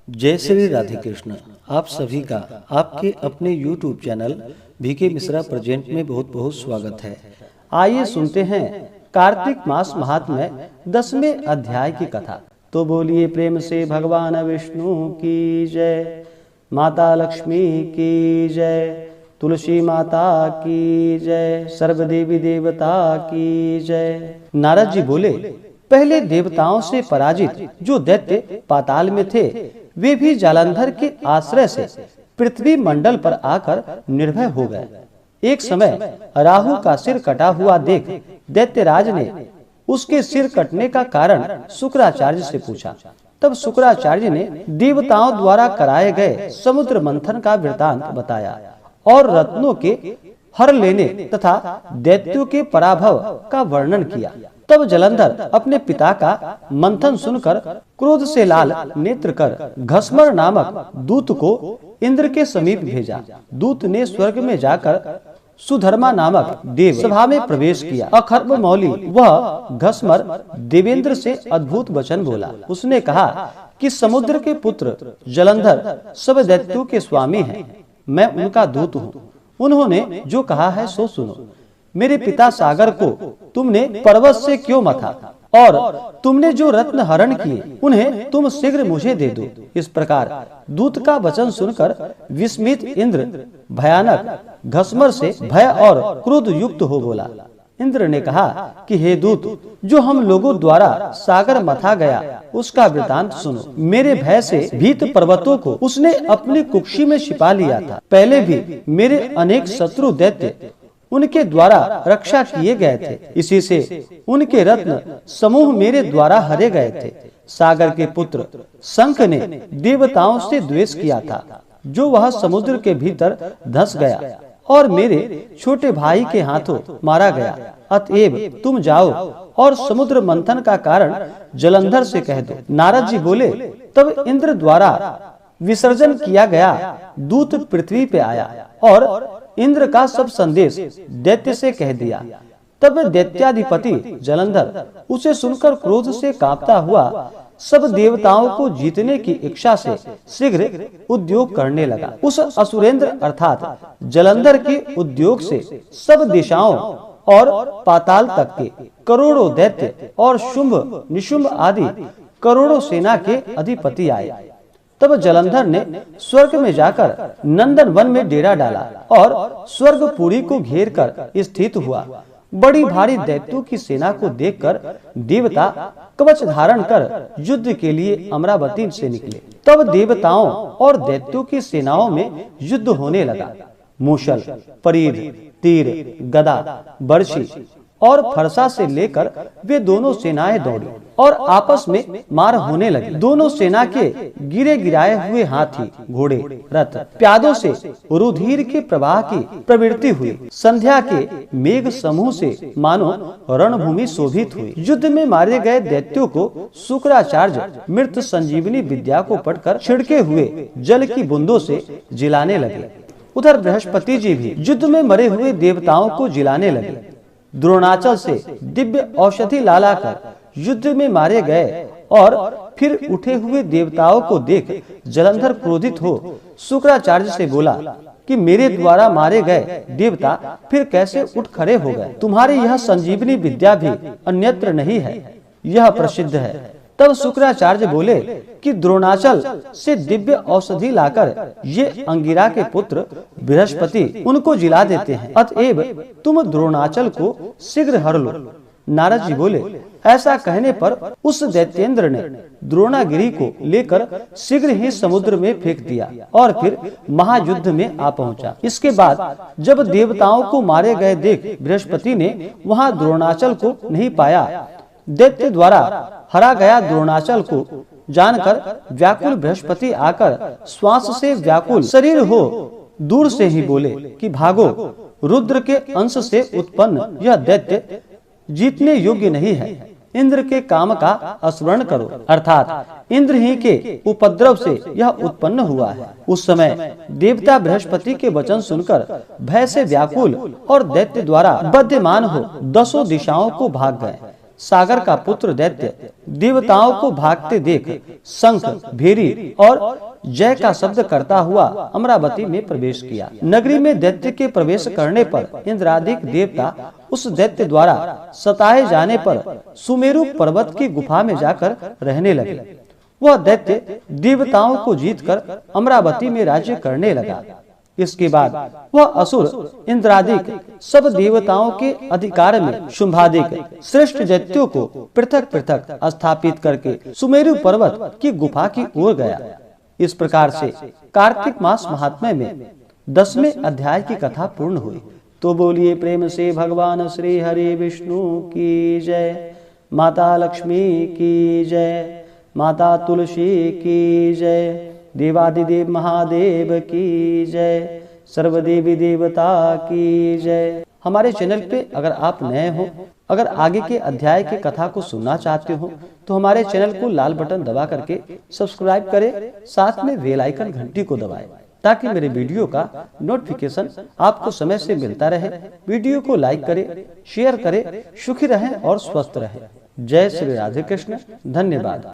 जय श्री राधे कृष्ण। आप सभी का आपके अपने YouTube channel VK Mishra present में बहुत बहुत स्वागत है। आइए सुनते हैं कार्तिक मास महात्म्य 10वें अध्याय की कथा। तो बोलिए प्रेम से भगवान विष्णु की जय, माता लक्ष्मी की जय, तुलसी माता की जय, सर्वदेवी देवता की जय। नारद जी बोले, पहले देवताओं से पराजित जो दैत्य पाताल में थे, वे भी जालंधर के आश्रय से पृथ्वी मंडल पर आकर निर्भय हो गए। एक समय राहु का सिर कटा हुआ देख दैत्यराज ने उसके सिर कटने का कारण शुक्राचार्य से पूछा। तब शुक्राचार्य ने देवताओं द्वारा कराए गए समुद्र मंथन का वृतांत बताया और रत्नों के हर लेने तथा दैत्यों के पराभव का वर्णन किया। तब जलंधर अपने पिता का मंथन सुनकर क्रोध से लाल नेत्र कर घस्मर नामक दूत को इंद्र के समीप भेजा। दूत ने स्वर्ग में जाकर सुधर्मा नामक देव सभा में प्रवेश किया। अखर्ब मौली वह घस्मर देवेंद्र से अद्भुत वचन बोला। उसने कहा कि समुद्र के पुत्र जलंधर सब दैत्यों के स्वामी हैं, मैं उनका दूत हूँ। उन्होंने जो कहा है सो सुनो। मेरे पिता सागर को तुमने पर्वत से क्यों मथा, और तुमने जो रत्न हरण किए उन्हें तुम शीघ्र मुझे दे दो। इस प्रकार दूत का वचन सुनकर विस्मित इंद्र भयानक घस्मर से भय और क्रोध युक्त हो बोला। इंद्र ने कहा कि हे दूत, जो हम लोगों द्वारा सागर मथा गया उसका वृतांत सुनो। मेरे भय से भीत पर्वतों को उसने अपनी कुक्षी में छिपा लिया था। पहले भी मेरे अनेक शत्रु दैत्य उनके द्वारा रक्षा किए गए थे, इसी से उनके रत्न समूह मेरे द्वारा हरे गए थे। सागर के पुत्र शंख ने देवताओं से द्वेष किया था, जो वह समुद्र के भीतर धंस गया और मेरे छोटे भाई के हाथों मारा गया। अतएव तुम जाओ और समुद्र मंथन का कारण जलंधर से कह दो। नारद जी बोले, तब इंद्र द्वारा विसर्जन किया गया दूत पृथ्वी पे आया और इंद्र का सब संदेश दैत्य से कह दिया। तब दैत्याधिपति जलंधर उसे सुनकर क्रोध से कांपता हुआ सब देवताओं को जीतने की इच्छा से शीघ्र उद्योग करने लगा। उस असुरेंद्र अर्थात जलंधर के उद्योग से सब दिशाओं और पाताल तक के करोड़ों दैत्य और शुंभ निशुंभ आदि करोड़ों सेना के अधिपति आए। तब जलंधर ने स्वर्ग में जाकर नंदन वन में डेरा डाला और स्वर्गपुरी को घेर कर स्थित हुआ। बड़ी भारी दैत्यों की सेना को देखकर देवता कवच धारण कर युद्ध के लिए अमरावती से निकले। तब देवताओं और दैत्यों की सेनाओं में युद्ध होने लगा। मूषल, परीर, तीर, गदा, बर्छी और फरसा से लेकर वे दोनों सेनाएं दौड़ी और आपस में मार होने लगी। दोनों सेना के गिरे गिराए हुए हाथी, घोड़े, रथ, प्यादों से रुधिर के प्रवाह की प्रवृत्ति हुई। संध्या के मेघ समूह से मानो रणभूमि शोभित हुई। युद्ध में मारे गए दैत्यों को शुक्राचार्य मृत संजीवनी विद्या को पढ़कर छिड़के हुए जल की बूंदों से जिलाने लगे। उधर बृहस्पति जी भी युद्ध में मरे हुए देवताओं को जिलाने लगे। द्रोणाचल से दिव्य औषधि लाकर युद्ध में मारे गए और फिर उठे हुए देवताओं को देख जलंधर क्रोधित हो शुक्राचार्य से बोला कि मेरे द्वारा मारे गए देवता फिर कैसे उठ खड़े हो गए। तुम्हारी यह संजीवनी विद्या भी अन्यत्र नहीं है, यह प्रसिद्ध है। तब शुक्राचार्य बोले कि द्रोणाचल से दिव्य औषधि लाकर ये अंगिरा के पुत्र बृहस्पति उनको जिला देते हैं। अतएव तुम द्रोणाचल को शीघ्र हर लो। नारद जी बोले, ऐसा कहने पर उस दैत्येंद्र ने द्रोणागिरी को लेकर शीघ्र ही समुद्र में फेंक दिया और फिर महायुद्ध में आ पहुंचा। इसके बाद जब देवताओं को मारे गए देख बृहस्पति ने वहां द्रोणाचल को नहीं पाया। दैत्य द्वारा हरा गया द्रोणाचल को जानकर व्याकुल बृहस्पति आकर श्वास से व्याकुल शरीर हो दूर से ही बोले कि भागो, रुद्र के अंश से उत्पन्न यह दैत्य जीतने योग्य नहीं है। इंद्र के काम का स्मरण करो, अर्थात इंद्र ही के उपद्रव से यह उत्पन्न हुआ है। उस समय देवता बृहस्पति के वचन सुनकर भय से व्याकुल और दैत्य द्वारा बद्यमान हो दसों दिशाओं को भाग गए। सागर का पुत्र दैत्य देवताओं को भागते देख शंख, भेरी और जय का शब्द करता हुआ अमरावती में प्रवेश किया। नगरी में दैत्य के प्रवेश करने पर इंद्रादिक देवता उस दैत्य द्वारा सताए जाने पर सुमेरु पर्वत की गुफा में जाकर रहने लगे। वह दैत्य देवताओं को जीतकर अमरावती में राज्य करने लगा। इसके बाद वह असुर इंद्रादिक सब देवताओं के अधिकार में शुंभादिक श्रेष्ठ दैत्यों को पृथक पृथक स्थापित करके सुमेरु पर्वत की गुफा की ओर गया। इस प्रकार से कार्तिक मास महात्म्य में 10वें अध्याय की कथा पूर्ण हुई। तो बोलिए प्रेम से भगवान श्री हरि विष्णु की जय, माता लक्ष्मी की जय, माता तुलसी की जय, देवादिदेव महादेव की जय, सर्वदेवी देवता की जय। हमारे चैनल पे अगर आप नए हो, अगर आगे के अध्याय की कथा को सुनना चाहते हो तो हमारे चैनल को लाल बटन दबा करके सब्सक्राइब करें, साथ में बेल आइकन घंटी को दबाएं ताकि मेरे वीडियो का नोटिफिकेशन आपको समय से मिलता रहे। वीडियो को लाइक करें, शेयर करें। सुखी रहें और स्वस्थ रहें। जय श्री राधे कृष्ण। धन्यवाद।